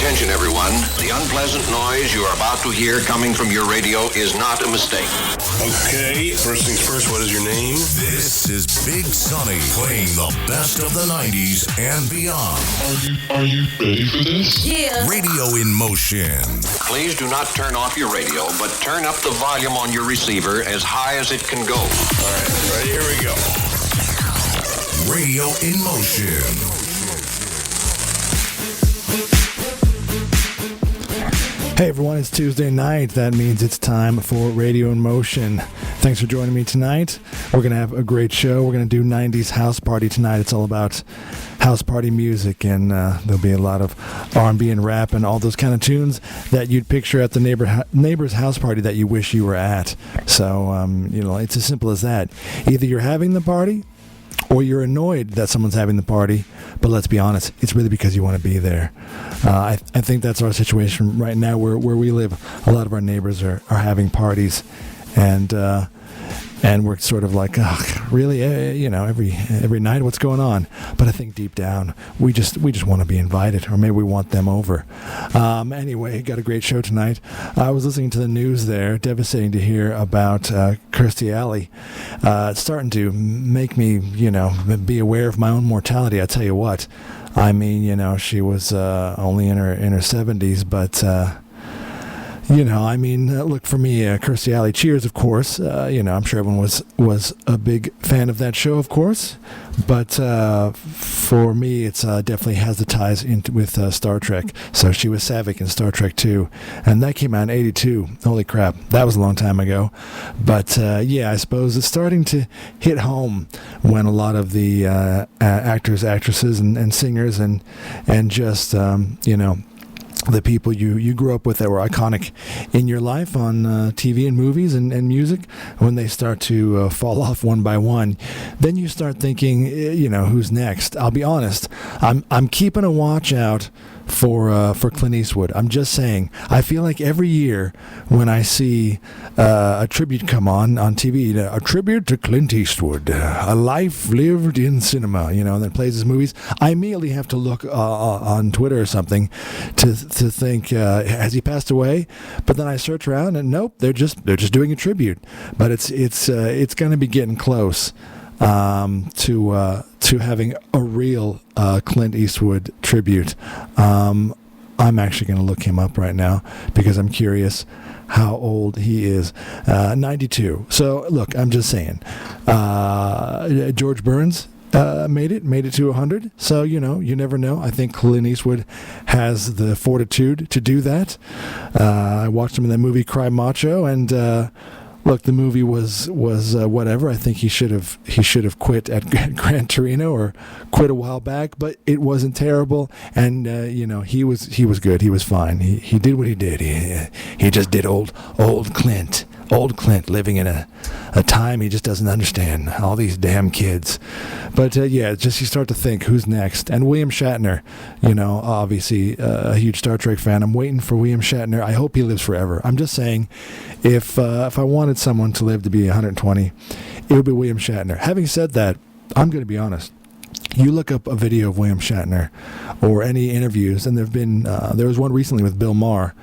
Attention, everyone. The unpleasant noise you are about to hear coming from your radio is not a mistake. Okay, first things first, what is your name? This is Big Sonny playing the best of the 90s and beyond. Are you ready for this? Yeah. Radio in motion. Please do not turn off your radio, but turn up the volume on your receiver as high as it can go. All right, ready? Here we go. Radio in motion. Hey everyone, it's Tuesday night. That means it's time for Radio in Motion. Thanks for joining me tonight. We're going to have a great show. We're going to do 90s house party tonight. It's all about house party music, and there'll be a lot of R&B and rap and all those kind of tunes that you'd picture at the neighbor's house party that you wish you were at. So, it's as simple as that. Either you're having the party or you're annoyed that someone's having the party, but let's be honest, it's really because you want to be there. I think that's our situation right now where we live. A lot of our neighbors are having parties, and we're sort of like, oh, really, every night, what's going on? But I think deep down, we just want to be invited, or maybe we want them over. Anyway, got a great show tonight. I was listening to the news there. Devastating to hear about Kirstie Alley. It's starting to make me, be aware of my own mortality. I tell you what. I mean, she was only in her 70s, but. Look, for me, Kirstie Alley, Cheers, of course. I'm sure everyone was a big fan of that show, of course. But for me, it's definitely has the ties with Star Trek. So she was Saavik in Star Trek 2, and that came out in 82. Holy crap, that was a long time ago. But I suppose it's starting to hit home when a lot of the actors, actresses, and singers, and just the people you grew up with that were iconic in your life on TV and movies and music, when they start to fall off one by one, then you start thinking, who's next? I'll be honest, I'm keeping a watch out for Clint Eastwood. I'm just saying, I feel like every year when I see a tribute come on TV, a tribute to Clint Eastwood, a life lived in cinema, and then plays his movies, I immediately have to look on Twitter or something to think, has he passed away? But then I search around and nope, they're just doing a tribute. But it's going to be getting close to having a real Clint Eastwood tribute. I'm actually going to look him up right now because I'm curious how old he is. 92. So look, I'm just saying. George Burns made it to 100. So you never know. I think Clint Eastwood has the fortitude to do that. I watched him in that movie Cry Macho, and look, the movie was whatever. I think he should have quit at Gran Torino or quit a while back, but it wasn't terrible. And he was good. He was fine. He did what he did. He just did old Clint. Old Clint living in a time he just doesn't understand. All these damn kids. But just you start to think, who's next? And William Shatner, obviously a huge Star Trek fan. I'm waiting for William Shatner. I hope he lives forever. I'm just saying, if I wanted someone to live to be 120, it would be William Shatner. Having said that, I'm going to be honest. You look up a video of William Shatner or any interviews, and there was one recently with Bill Maher.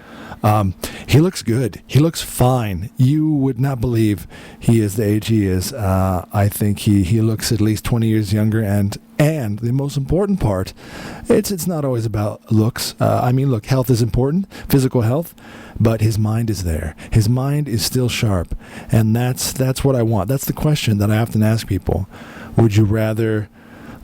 He looks good. He looks fine. You would not believe he is the age he is. I think he looks at least 20 years younger, and the most important part, it's not always about looks. Look, health is important, physical health, but his mind is there. His mind is still sharp, and that's what I want. That's the question that I often ask people. Would you rather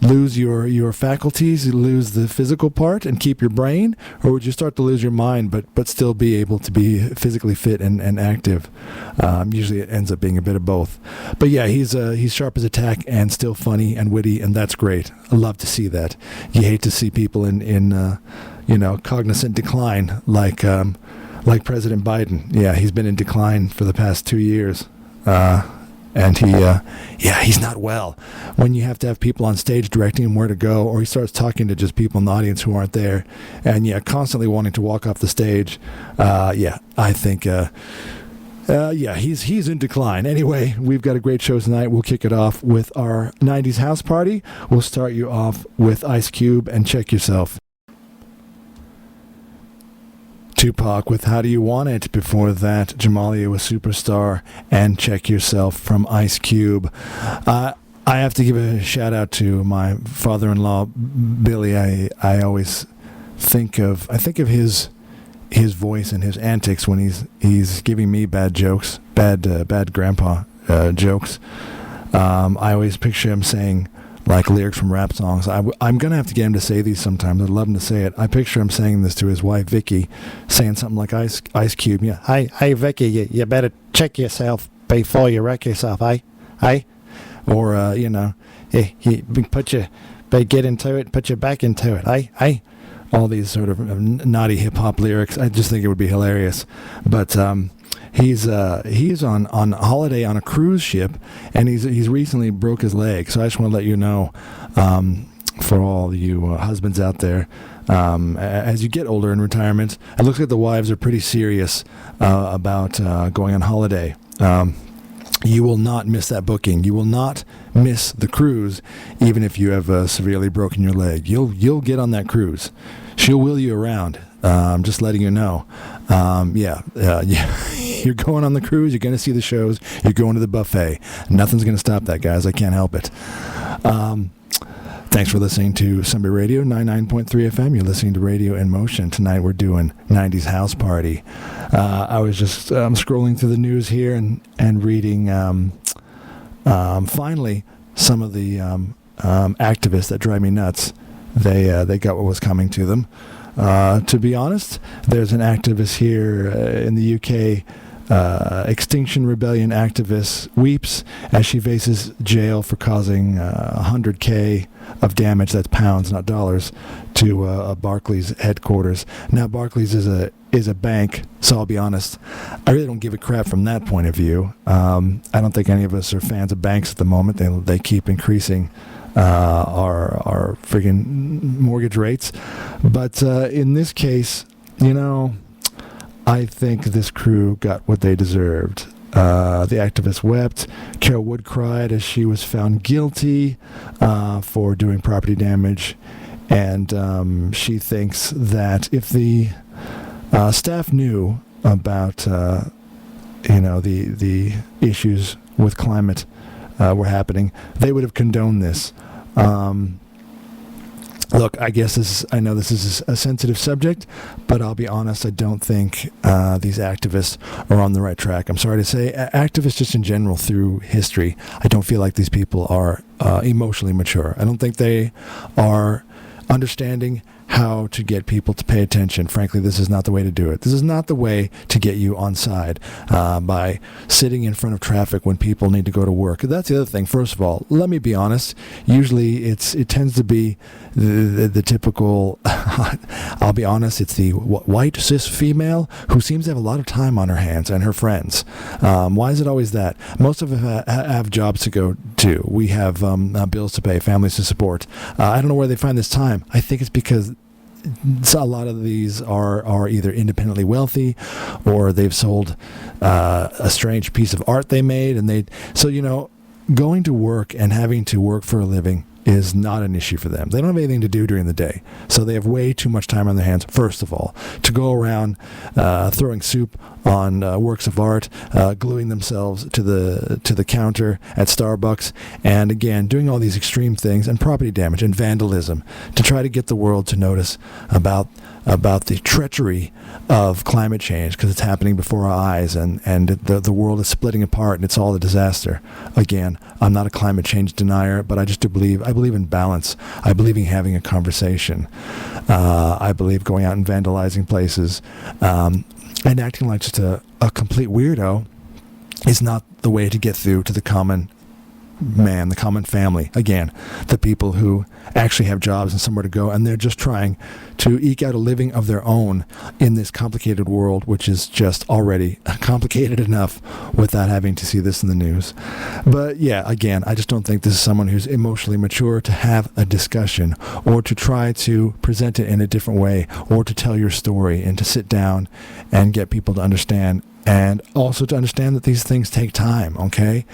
lose your faculties, you lose the physical part and keep your brain, or would you start to lose your mind but still be able to be physically fit and active? Usually it ends up being a bit of both. But yeah, he's sharp as a tack and still funny and witty, and that's great. I love to see that. You hate to see people in cognizant decline like President Biden. Yeah, he's been in decline for the past 2 years. And he's not well. When you have to have people on stage directing him where to go, or he starts talking to just people in the audience who aren't there, and constantly wanting to walk off the stage, I think, he's in decline. Anyway, we've got a great show tonight. We'll kick it off with our 90s house party. We'll start you off with Ice Cube and Check Yourself. Tupac with How Do You Want It? Before that, Jamalia with Superstar and Check Yourself from Ice Cube. I have to give a shout out to my father-in-law, Billy. I always think of his voice and his antics when he's giving me bad jokes, bad grandpa jokes. I always picture him saying like lyrics from rap songs. I'm going to have to get him to say these sometimes. I'd love him to say it. I picture him saying this to his wife, Vicky, saying something like Ice Cube. Yeah. Hey, Vicky, you better check yourself before you wreck yourself, Hey? Or, hey, get into it, put your back into it, Hey? All these sort of naughty hip-hop lyrics. I just think it would be hilarious. But he's on holiday on a cruise ship, and he's recently broke his leg. So I just want to let you know, for all you husbands out there, as you get older in retirement, it looks like the wives are pretty serious about going on holiday. You will not miss that booking. You will not miss the cruise, even if you have severely broken your leg. You'll get on that cruise. She'll wheel you around. I'm just letting you know. Yeah. You're going on the cruise. You're going to see the shows. You're going to the buffet. Nothing's going to stop that, guys. I can't help it. Thanks for listening to Sunday Radio 99.3 FM. You're listening to Radio in Motion. Tonight we're doing 90s House Party. I was just scrolling through the news here and reading finally some of the activists that drive me nuts. They got what was coming to them. To be honest, there's an activist here in the UK, Extinction Rebellion activist, weeps as she faces jail for causing $100K of damage, that's pounds, not dollars, to Barclays headquarters. Now, Barclays is a bank, so I'll be honest, I really don't give a crap from that point of view. I don't think any of us are fans of banks at the moment. They keep increasing our friggin' mortgage rates. But in this case, I think this crew got what they deserved. The activist wept. Carol Wood cried as she was found guilty for doing property damage. And she thinks that if the staff knew about, the issues with climate were happening, they would have condoned this. Look, I guess I know this is a sensitive subject, but I'll be honest, I don't think these activists are on the right track. I'm sorry to say, activists just in general through history, I don't feel like these people are emotionally mature. I don't think they are understanding how to get people to pay attention. Frankly, this is not the way to do it. This is not the way to get you on side by sitting in front of traffic when people need to go to work. That's the other thing. First of all, let me be honest. Usually it tends to be the typical, I'll be honest, it's the white cis female who seems to have a lot of time on her hands and her friends. Why is it always that? Most of us have jobs to go to. We have bills to pay, families to support. I don't know where they find this time. I think it's because a lot of these are either independently wealthy or they've sold a strange piece of art they made, and going to work and having to work for a living is not an issue for them. They don't have anything to do during the day, so they have way too much time on their hands, first of all, to go around throwing soup on works of art, gluing themselves to the counter at Starbucks, and again, doing all these extreme things, and property damage and vandalism to try to get the world to notice about the treachery of climate change, because it's happening before our eyes, and the world is splitting apart, and it's all a disaster. Again, I'm not a climate change denier, but I believe in balance. I believe in having a conversation. I believe going out and vandalizing places and acting like just a complete weirdo is not the way to get through to the common man, the common family. Again, the people who actually have jobs and somewhere to go, and they're just trying to eke out a living of their own in this complicated world, which is just already complicated enough without having to see this in the news. But yeah, again, I just don't think this is someone who's emotionally mature to have a discussion or to try to present it in a different way or to tell your story and to sit down and get people to understand, and also to understand that these things take time, okay?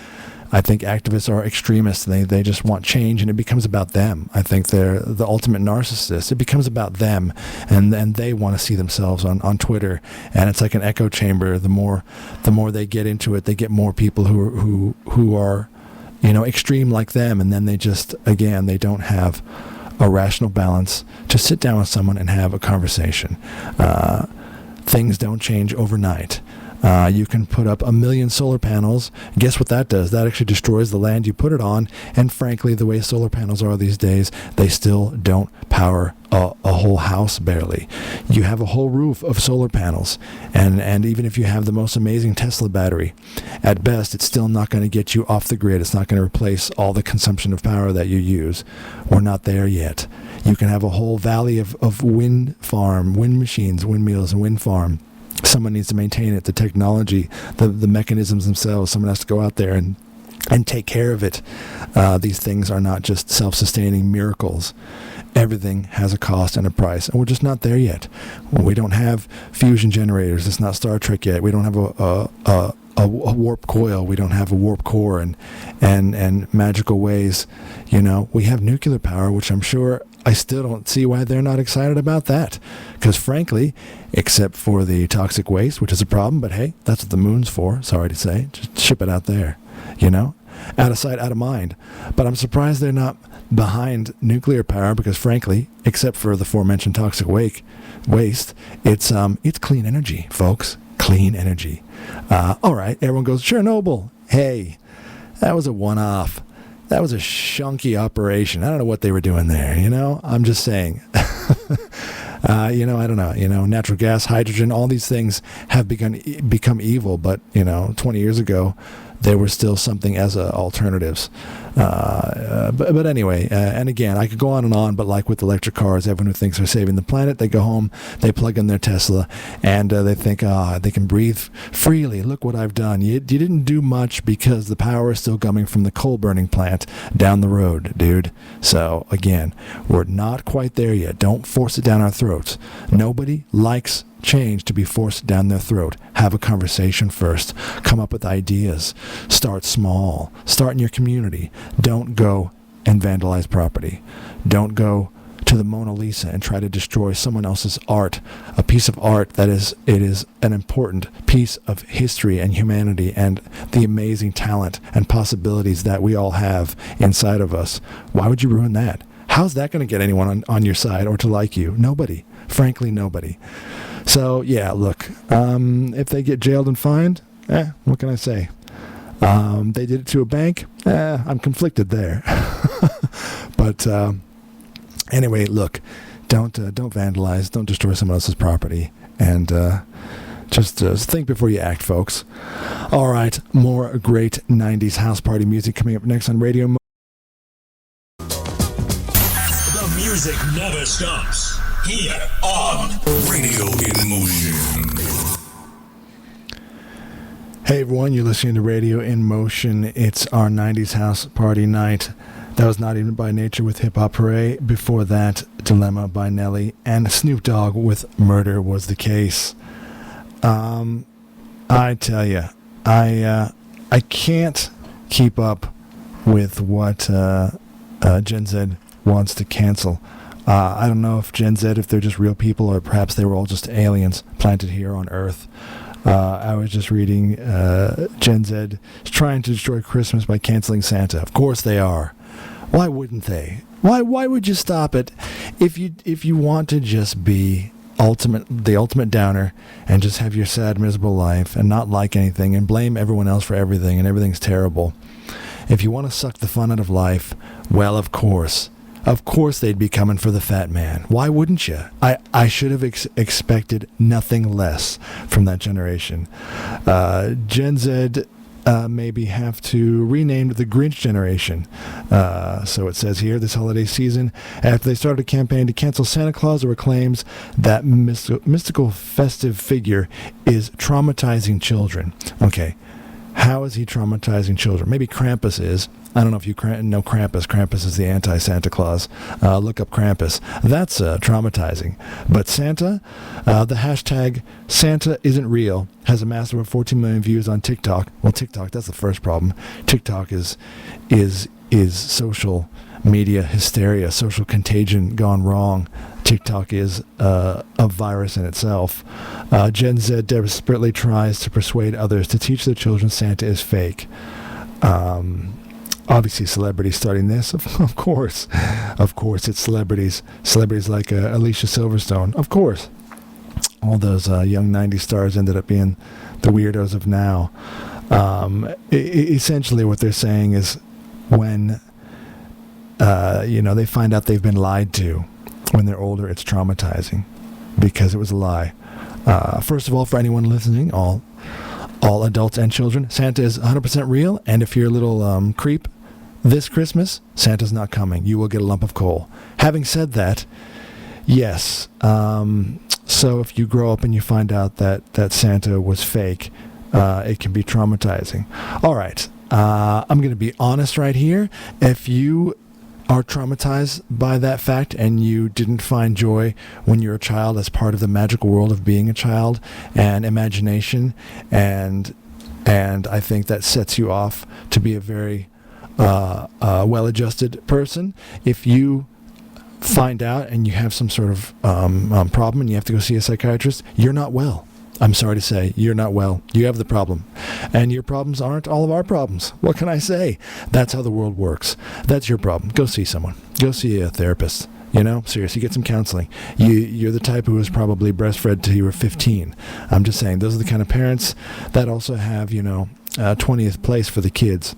I think activists are extremists. They just want change, and it becomes about them. I think they're the ultimate narcissists. It becomes about them, and they want to see themselves on Twitter, and it's like an echo chamber. The more they get into it, they get more people who are, extreme like them, and then they don't have a rational balance to sit down with someone and have a conversation. Things don't change overnight. You can put up 1 million solar panels. Guess what that does? That actually destroys the land you put it on. And frankly, the way solar panels are these days, they still don't power a whole house barely. You have a whole roof of solar panels. And even if you have the most amazing Tesla battery, at best, it's still not going to get you off the grid. It's not going to replace all the consumption of power that you use. We're not there yet. You can have a whole valley of wind machines, windmills, and wind farm. Someone needs to maintain it, the technology, the mechanisms themselves. Someone has to go out there and take care of it. These things are not just self-sustaining miracles. Everything has a cost and a price, and we're just not there yet. We don't have fusion generators. It's not Star Trek yet. We don't have a warp coil. We don't have a warp core and magical ways. We have nuclear power, which I'm sure I still don't see why they're not excited about that. Because frankly, except for the toxic waste, which is a problem, but hey, that's what the moon's for, sorry to say. Just ship it out there, out of sight, out of mind. But I'm surprised they're not behind nuclear power because frankly, except for the aforementioned toxic waste, it's clean energy, folks. Clean energy. All right, everyone goes, Chernobyl. Hey, that was a one-off. That was a shunky operation. I don't know what they were doing there, I'm just saying. I don't know. Natural gas, hydrogen, all these things have become evil, but, 20 years ago, they were still something as alternatives. But anyway, and again, I could go on and on, but like with electric cars, everyone who thinks they're saving the planet, they go home, they plug in their Tesla, and they think, they can breathe freely. Look what I've done. You didn't do much because the power is still coming from the coal-burning plant down the road, dude. So, again, we're not quite there yet. Don't force it down our throats. Nobody likes change to be forced down their throat. Have a conversation first. Come up with ideas. Start small. Start in your community. Don't go and vandalize property. Don't go to the Mona Lisa and try to destroy someone else's art, a piece of art that is an important piece of history and humanity and the amazing talent and possibilities that we all have inside of us. Why would you ruin that? How's that going to get anyone on your side or to like you? Nobody. Frankly, nobody. So, yeah, look, if they get jailed and fined, what can I say? They did it to a bank, I'm conflicted there. But anyway, look, don't vandalize, don't destroy someone else's property, and just think before you act, folks. All right, more great 90s house party music coming up next on Radio. The music never stops. Here on Radio in Motion. Hey everyone, you're listening to Radio in Motion. It's our 90s house party night. That was Not Even by Nature with Hip Hop Hooray. Before that, Dilemma by Nelly. And Snoop Dogg with Murder Was the Case. I tell you, I can't keep up with what Gen Z wants to cancel. I don't know if Gen Z, if they're just real people, or perhaps they were all just aliens planted here on Earth. I was just reading Gen Z is trying to destroy Christmas by canceling Santa. Of course they are. Why wouldn't they? Why would you stop it if you want to just be the ultimate downer and just have your sad, miserable life and not like anything and blame everyone else for everything and everything's terrible? If you want to suck the fun out of life, well, of course they'd be coming for the fat man. Why wouldn't you? I should have expected nothing less from that generation. Gen Z maybe have to rename the Grinch generation. So it says here, this holiday season, after they started a campaign to cancel Santa Claus, there were claims that mystical festive figure is traumatizing children. Okay. How is he traumatizing children? Maybe Krampus is. I don't know if you know Krampus. Krampus is the anti-Santa Claus. Look up Krampus. That's traumatizing. But Santa, the hashtag Santa isn't real has amassed over 14 million views on TikTok. Well, TikTok, that's the first problem. TikTok is social media hysteria, social contagion gone wrong. TikTok is a virus in itself. Gen Z desperately tries to persuade others to teach their children Santa is fake. Obviously, celebrities starting this. Of course, it's celebrities. Celebrities like Alicia Silverstone. Of course, all those young '90s stars ended up being the weirdos of now. Essentially, what they're saying is when they find out they've been lied to. When they're older, it's traumatizing because it was a lie. First of all, for anyone listening, all adults and children, Santa is 100% real. And if you're a little creep this Christmas, Santa's not coming. You will get a lump of coal. Having said that, yes. So if you grow up and you find out that Santa was fake, it can be traumatizing. All right. I'm going to be honest right here. If you are traumatized by that fact and you didn't find joy when you're a child as part of the magical world of being a child and imagination, and I think that sets you off to be a very well-adjusted person. If you find out and you have some sort of problem and you have to go see a psychiatrist, you're not well. I'm sorry to say, you're not well. You have the problem. And your problems aren't all of our problems. What can I say? That's how the world works. That's your problem. Go see someone. Go see a therapist. Seriously, get some counseling. You're the type who was probably breastfed till you were 15. I'm just saying, those are the kind of parents that also have, 20th place for the kids.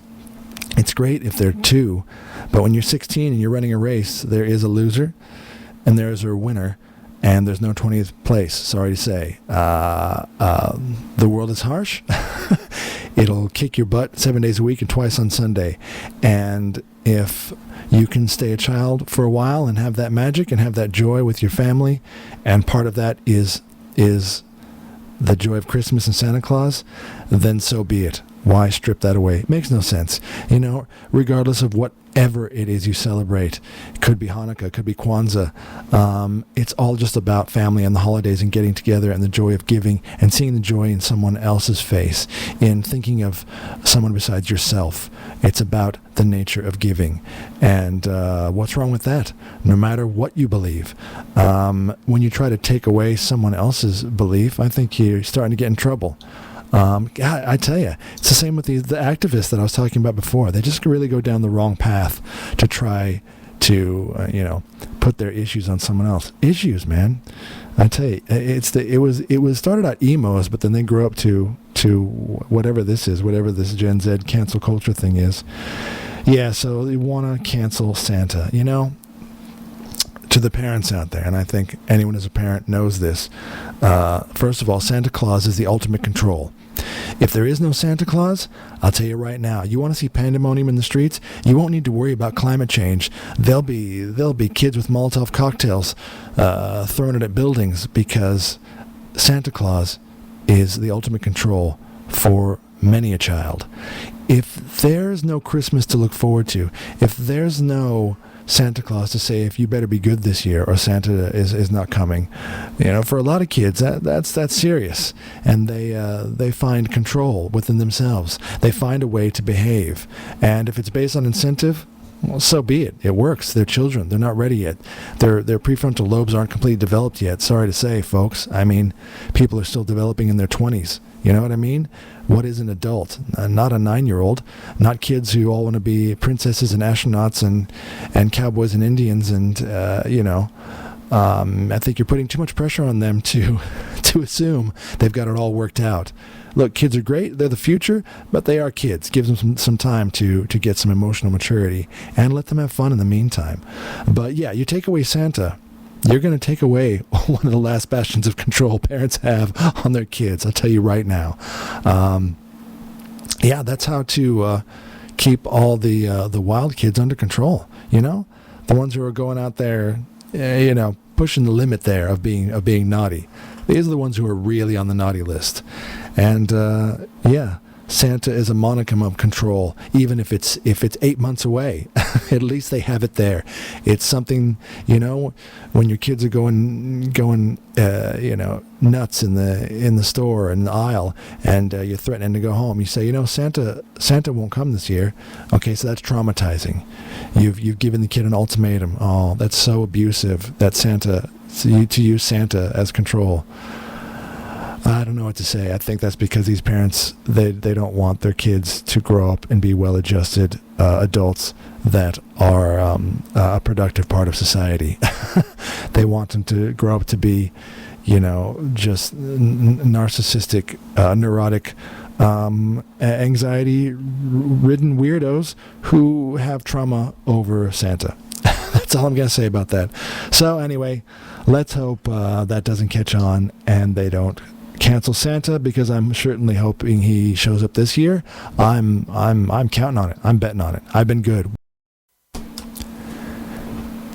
It's great if they're 2, but when you're 16 and you're running a race, there is a loser and there is a winner. And there's no 20th place, sorry to say. The world is harsh. It'll kick your butt 7 days a week and twice on Sunday. And if you can stay a child for a while and have that magic and have that joy with your family, and part of that is the joy of Christmas and Santa Claus, then so be it. Why strip that away? It makes no sense. Regardless of whatever it is you celebrate, it could be Hanukkah, it could be Kwanzaa. It's all just about family and the holidays and getting together and the joy of giving and seeing the joy in someone else's face, in thinking of someone besides yourself. It's about the nature of giving. And what's wrong with that? No matter what you believe. When you try to take away someone else's belief, I think you're starting to get in trouble. God, I tell you, it's the same with the activists that I was talking about before. They just really go down the wrong path to try to, put their issues on someone else. Issues, man. I tell you, it was started out emos, but then they grew up to whatever this Gen Z cancel culture thing is. Yeah, so they want to cancel Santa, to the parents out there, and I think anyone who's a parent knows this. First of all, Santa Claus is the ultimate control. If there is no Santa Claus, I'll tell you right now, you want to see pandemonium in the streets, you won't need to worry about climate change. There'll be kids with Molotov cocktails thrown at buildings, because Santa Claus is the ultimate control for many a child. If there's no Christmas to look forward to, if there's no Santa Claus to say, if you better be good this year or Santa is not coming, for a lot of kids that's serious, and they find control within themselves. They find a way to behave, and if it's based on incentive, well, so be it. It works. They're children. They're not ready yet. Their prefrontal lobes aren't completely developed yet. Sorry to say, folks. I mean, people are still developing in their 20s. You know what I mean? What is an adult? Not a 9-year-old. Not kids who all want to be princesses and astronauts and cowboys and Indians. And, I think you're putting too much pressure on them to assume they've got it all worked out. Look, kids are great. They're the future, but they are kids. Give them some time to get some emotional maturity and let them have fun in the meantime. But, yeah, you take away Santa, you're going to take away one of the last bastions of control parents have on their kids. I'll tell you right now. That's how to keep all the wild kids under control. The ones who are going out there, pushing the limit there of being naughty. These are the ones who are really on the naughty list. And Santa is a monicum of control, even if it's 8 months away. At least they have it there. It's something, when your kids are going nuts in the store in the aisle, and you're threatening to go home. You say, Santa won't come this year. Okay, so that's traumatizing. You've given the kid an ultimatum. Oh, that's so abusive. That Santa, to use Santa as control. I don't know what to say. I think that's because these parents, they don't want their kids to grow up and be well-adjusted adults that are a productive part of society. They want them to grow up to be, just narcissistic, neurotic, anxiety-ridden weirdos who have trauma over Santa. That's all I'm going to say about that. So anyway, let's hope that doesn't catch on and they don't cancel Santa, because I'm certainly hoping he shows up this year. I'm counting on it. I'm betting on it. I've been good.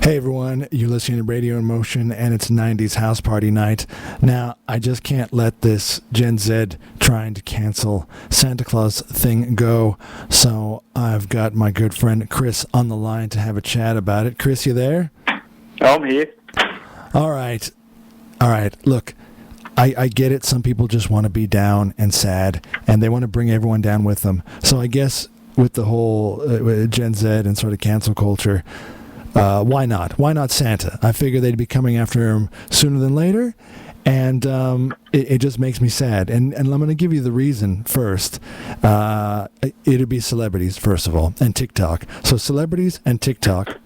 Hey everyone, you're listening to Radio in Motion, and it's 90s house party night. Now, I just can't let this Gen Z trying to cancel Santa Claus thing go, so I've got my good friend Chris on the line to have a chat about it. Chris, you there? I'm here. All right. Look, I get it. Some people just want to be down and sad, and they want to bring everyone down with them. So I guess with the whole Gen Z and sort of cancel culture, why not? Why not Santa? I figure they'd be coming after him sooner than later, and it just makes me sad. And I'm going to give you the reason first. It'd be celebrities, first of all, and TikTok. So celebrities and TikTok,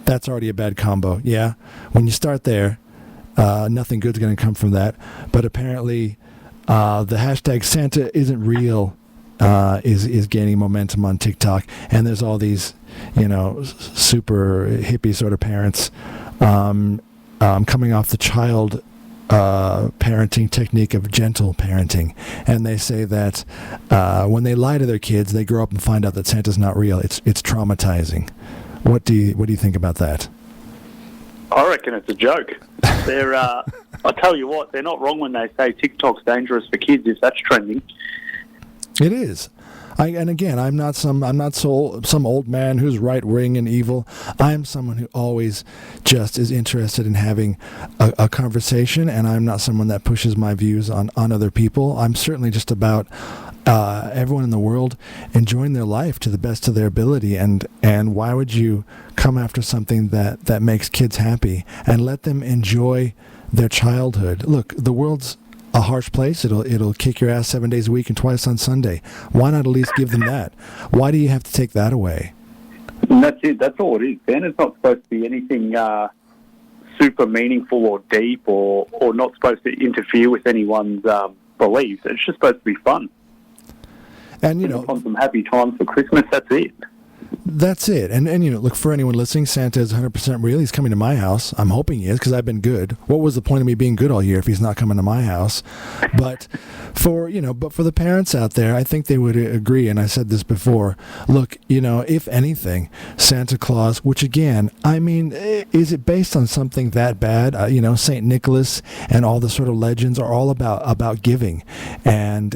that's already a bad combo, yeah? When you start there, nothing good's going to come from that. But apparently, the hashtag Santa isn't real is gaining momentum on TikTok, and there's all these, super hippie sort of parents coming off the child parenting technique of gentle parenting, and they say that when they lie to their kids, they grow up and find out that Santa's not real. It's traumatizing. What do you think about that? I reckon it's a joke. They're, I tell you what, they're not wrong when they say TikTok's dangerous for kids if that's trending. It is. And again, I'm not some old man who's right wing and evil. I'm someone who always just is interested in having a conversation, and I'm not someone that pushes my views on other people. I'm certainly just about everyone in the world enjoying their life to the best of their ability, and why would you come after something that makes kids happy and let them enjoy their childhood? Look, the world's a harsh place. It'll kick your ass 7 days a week and twice on Sunday. Why not at least give them that? Why do you have to take that away? And that's it. That's all it is, Ben. It's not supposed to be anything super meaningful or deep or not supposed to interfere with anyone's beliefs. It's just supposed to be fun. And, on some happy times for Christmas, that's it. That's it. And look, for anyone listening, Santa is 100% real. He's coming to my house. I'm hoping he is, because I've been good. What was the point of me being good all year if he's not coming to my house? But for the parents out there, I think they would agree, and I said this before. Look, if anything, Santa Claus, which again, I mean, is it based on something that bad? St. Nicholas and all the sort of legends are all about giving and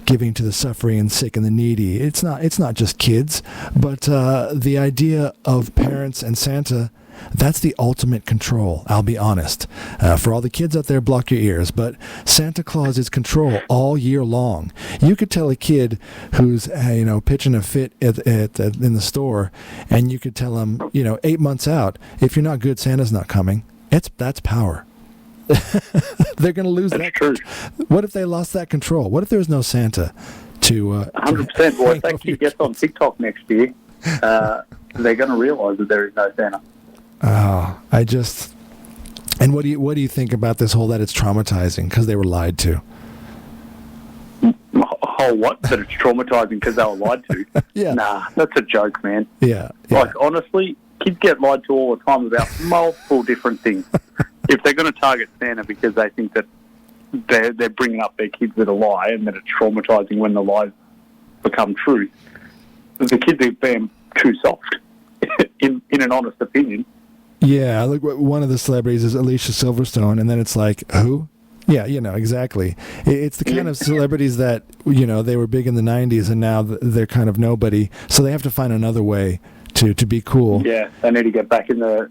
giving to the suffering and sick and the needy. It's not just kids. But the idea of parents and Santa, that's the ultimate control, I'll be honest. For all the kids out there, block your ears. But Santa Claus is control all year long. You could tell a kid who's, pitching a fit in the store, and you could tell him, 8 months out, if you're not good, Santa's not coming. That's power. They're going to lose that. True. What if they lost that control? What if there was no Santa? 100%. Well, if that kid gets on TikTok next year, they're going to realise that there is no Santa. Oh, and what do you think about this whole that it's traumatizing because they were lied to? What? That it's traumatizing because they were lied to? Yeah. Nah, that's a joke, man. Yeah. Like, honestly, kids get lied to all the time about multiple different things. If they're going to target Santa because they think that they're bringing up their kids with a lie and that it's traumatizing when the lies become truth, the kids are being too soft, in an honest opinion. Yeah, like one of the celebrities is Alicia Silverstone, and then it's like, who? Yeah, exactly. It's the kind of celebrities that, they were big in the 90s and now they're kind of nobody. So they have to find another way to be cool. Yeah, they need to get back in the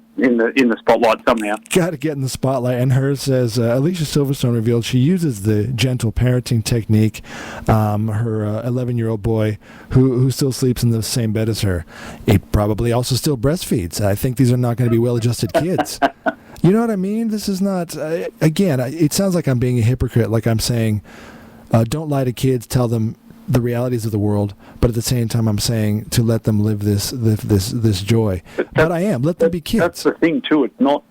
spotlight somehow. Got to get in the spotlight. And hers says, Alicia Silverstone revealed she uses the gentle parenting technique. Her 11-year-old boy, who still sleeps in the same bed as her, he probably also still breastfeeds. I think these are not going to be well-adjusted kids. You know what I mean? This is not, again, it sounds like I'm being a hypocrite, like I'm saying, don't lie to kids, tell them the realities of the world, but at the same time I'm saying to let them live this joy. But I am. Let them be kids. That's the thing, too. It's not,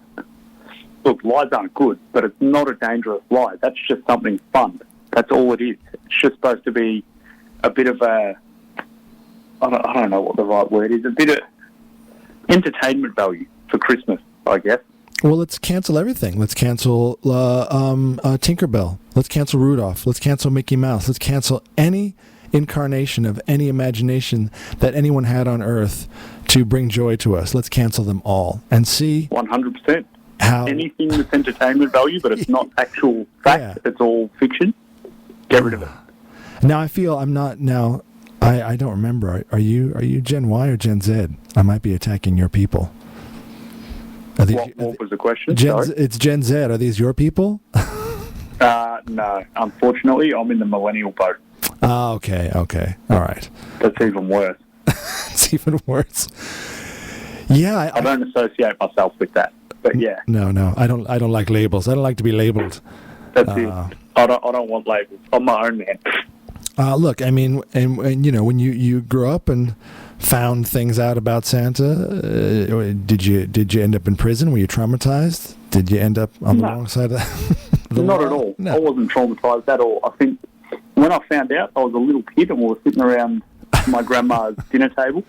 look, lies aren't good, but it's not a dangerous lie. That's just something fun. That's all it is. It's just supposed to be a bit of I don't know what the right word is, a bit of entertainment value for Christmas, I guess. Well, let's cancel everything. Let's cancel Tinkerbell. Let's cancel Rudolph. Let's cancel Mickey Mouse. Let's cancel any incarnation of any imagination that anyone had on Earth to bring joy to us. Let's cancel them all and see 100%. how anything that's entertainment value, but it's not actual fact. Yeah. It's all fiction. Get rid of it. Now I feel I'm not now. I don't remember. Are you Gen Y or Gen Z? I might be attacking your people. What was the question? It's Gen Z. Are these your people? No. Unfortunately, I'm in the millennial boat. Okay. All right. That's even worse. It's even worse. Yeah. I don't associate myself with that, but yeah. No. I don't like labels. I don't like to be labeled. That's it. I don't want labels. I'm my own man. Look, I mean, and when you grow up and found things out about Santa, did you end up in prison? Were you traumatized? Did you end up on the wrong side of the Not law? at all. No. I wasn't traumatized at all. I think when I found out, I was a little kid and we were sitting around my grandma's dinner table,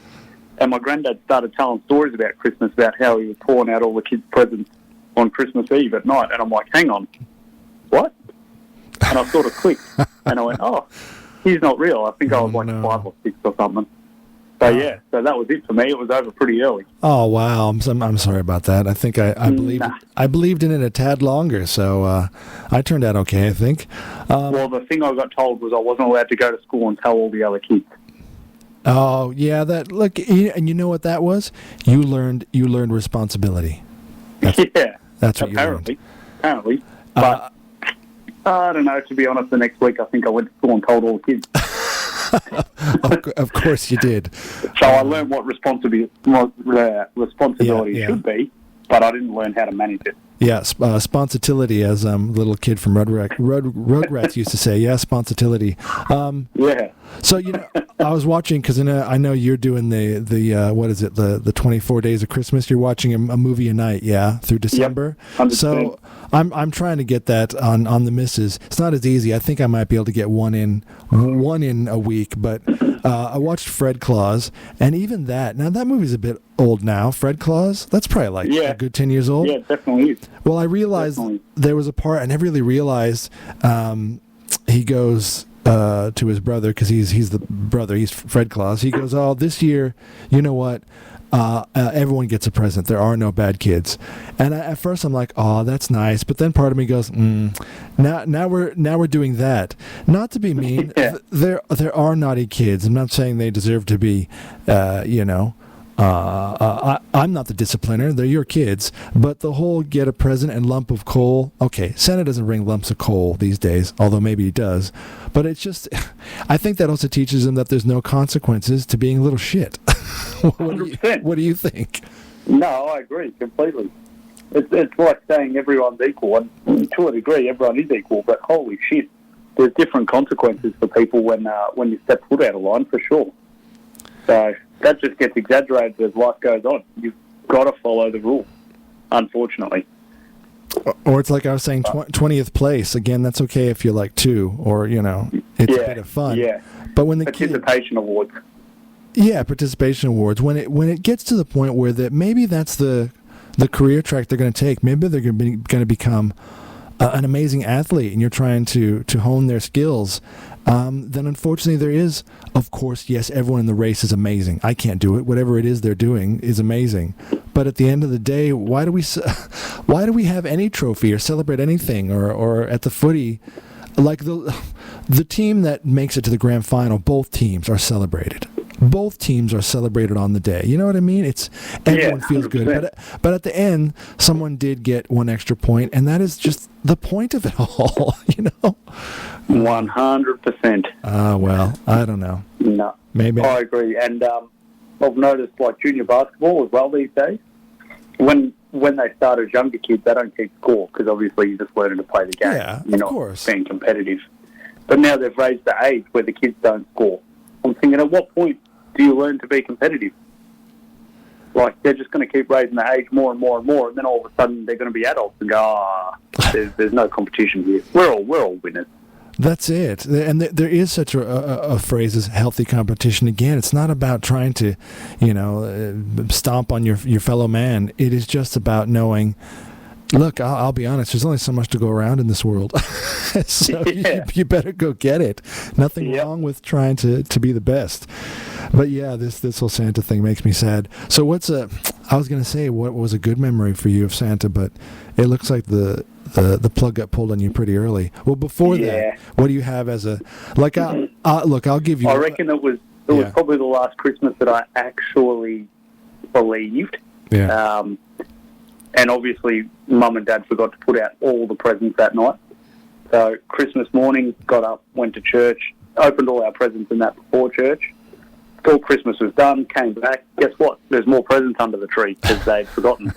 and my granddad started telling stories about Christmas, about how he was pouring out all the kids' presents on Christmas Eve at night, and I'm like, hang on, what? And I sort of clicked, and I went, oh, he's not real. I think I was 5 or 6 or something. So yeah, so that was it for me. It was over pretty early. Oh wow, I'm sorry about that. I think I believed I believed in it a tad longer, so I turned out okay. I think. Well, the thing I got told was I wasn't allowed to go to school and tell all the other kids. Oh yeah, and you know what that was? You learned responsibility. That's what you learned. Apparently, but I don't know. To be honest, the next week I think I went to school and told all the kids. Of course you did. So I learned what responsibility should be, but I didn't learn how to manage it. Yeah, sponsibility, as little kid from Rugrats used to say. Yeah, sponsibility. Yeah. So I was watching because I know you're doing the what is it, the 24 days of Christmas. You're watching a movie a night, through December. Yep, so I'm trying to get that on the missus. It's not as easy. I think I might be able to get one in a week, but I watched Fred Claus, and even that. Now that movie's a bit old now. Fred Claus, that's probably a good 10 years old. Yeah, it definitely is. Well, I realized there was a part I never really realized. He goes to his brother, because he's the brother. He's Fred Claus. He goes, "Oh, this year, you know what? Everyone gets a present. There are no bad kids." And at first I'm like, "Oh, that's nice," but then part of me goes, "Now we're doing that." Not to be mean, there are naughty kids. I'm not saying they deserve to be, I'm not the discipliner. They're your kids. But the whole get a present and lump of coal. Okay, Santa doesn't bring lumps of coal these days, although maybe he does. But it's just, I think that also teaches them that there's no consequences to being a little shit. 100%. What do you think? No, I agree completely. It's like saying everyone's equal, and to a degree, everyone is equal. But holy shit, there's different consequences for people when you step foot out of line, for sure. So that just gets exaggerated as life goes on. You've got to follow the rules, unfortunately. Or it's like I was saying, 20th place. Again, that's okay if you're like 2, or, it's a bit of fun. Yeah. But when the participation awards. Yeah, participation awards. When it gets to the point where maybe that's the career track they're going to take. Maybe they're going to become an amazing athlete, and you're trying to hone their skills. Then unfortunately there is, of course, yes, everyone in the race is amazing. I can't do it. Whatever it is they're doing is amazing. But at the end of the day, why do we have any trophy or celebrate anything or at the footy? Like the team that makes it to the grand final, both teams are celebrated. Both teams are celebrated on the day. You know what I mean? Everyone feels good. But at the end, someone did get one extra point, and that is just the point of it all, 100%. Well, I don't know. No. Maybe. I agree. And I've noticed, like, junior basketball as well these days, when they start as younger kids, they don't keep score because obviously you're just learning to play the game. Yeah, you're of not course. being competitive. But now they've raised the age where the kids don't score. I'm thinking, at what point do you learn to be competitive? Like, they're just going to keep raising the age more and more and more, and then all of a sudden they're going to be adults and go, there's no competition here. We're all winners. That's it. And there is such a phrase as healthy competition. Again, it's not about trying to, stomp on your fellow man. It is just about knowing, look, I'll be honest, there's only so much to go around in this world. So you better go get it. Nothing wrong with trying to be the best. But yeah, this whole Santa thing makes me sad. So I was going to say, what was a good memory for you of Santa, but it looks like the plug got pulled on you pretty early. Well, before that, what do you have as a, like, I'll give you. I reckon it was probably the last Christmas that I actually believed. Yeah. And obviously, Mum and Dad forgot to put out all the presents that night. So Christmas morning, got up, went to church, opened all our presents and that before church. Till Christmas was done, came back. Guess what? There's more presents under the tree because they'd forgotten.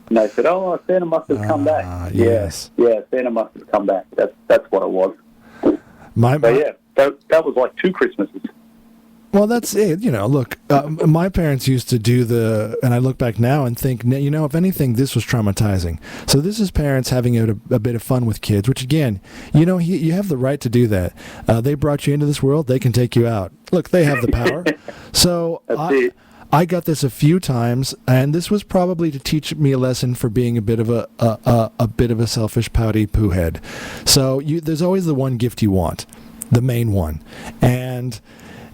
And they said, "Oh, Santa must have come back." Yes. Yeah, Santa must have come back. That's what it was. That was like 2 Christmases. Well, that's it. Look, my parents used to do and I look back now and think, if anything, this was traumatizing. So this is parents having a bit of fun with kids, which again, you have the right to do that. They brought you into this world. They can take you out. Look, they have the power. So I got this a few times, and this was probably to teach me a lesson for being a bit of a selfish, pouty poo head. So there's always the one gift you want, the main one, and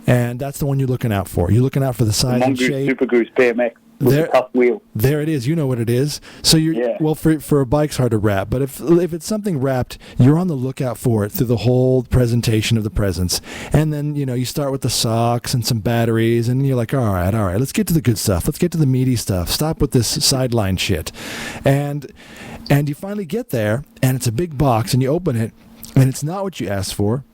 that's the one you're looking out for. You're looking out for the size and shape. Super Goose BMX with a tough wheel. There it is. You know what it is. So well, for a bike's hard to wrap, but if it's something wrapped, you're on the lookout for it through the whole presentation of the presents. And then you start with the socks and some batteries, and you're like, all right, let's get to the good stuff. Let's get to the meaty stuff. Stop with this sideline shit. And you finally get there, and it's a big box, and you open it, and it's not what you asked for.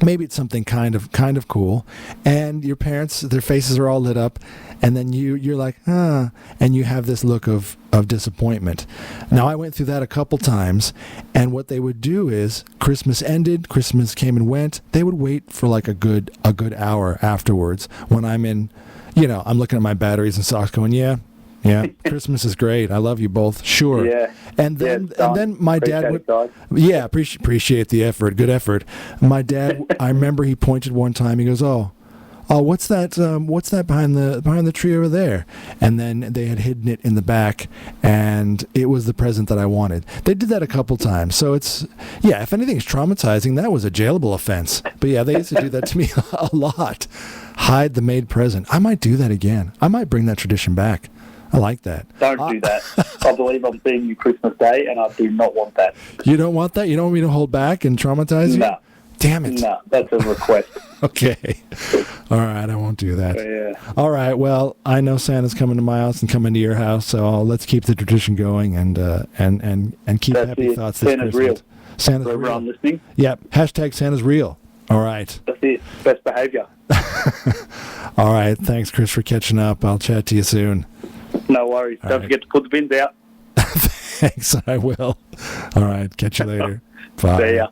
Maybe it's something kind of cool, and your parents, their faces are all lit up, and then you're like, and you have this look of disappointment. Now, I went through that a couple times, and what they would do is, Christmas ended, Christmas came and went, they would wait for like a good hour afterwards when I'm in, I'm looking at my batteries and socks going, yeah, Christmas is great. I love you both. Sure. Yeah. And then my dad would, appreciate the effort. Good effort. My dad, I remember he pointed one time. He goes, "Oh, what's that? What's that behind the tree over there?" And then they had hidden it in the back, and it was the present that I wanted. They did that a couple times. So it's, if anything's traumatizing, that was a jailable offense. But yeah, they used to do that to me a lot. Hide the made present. I might do that again. I might bring that tradition back. I like that. Don't do that. I believe I'm seeing you Christmas Day, and I do not want that. You don't want that? You don't want me to hold back and traumatize you? No. Damn it. No, that's a request. Okay. All right, I won't do that. Yeah. All right, well, I know Santa's coming to my house and coming to your house, so let's keep the tradition going and keep that's happy it. thoughts this Santa's Christmas. real. Santa's For everyone real. listening. Yep, hashtag Santa's real. All right. That's it. Best behavior. All right, thanks, Chris, for catching up. I'll chat to you soon. No worries. Don't forget to put the bins out. Thanks, I will. All right, catch you later. Bye. See ya.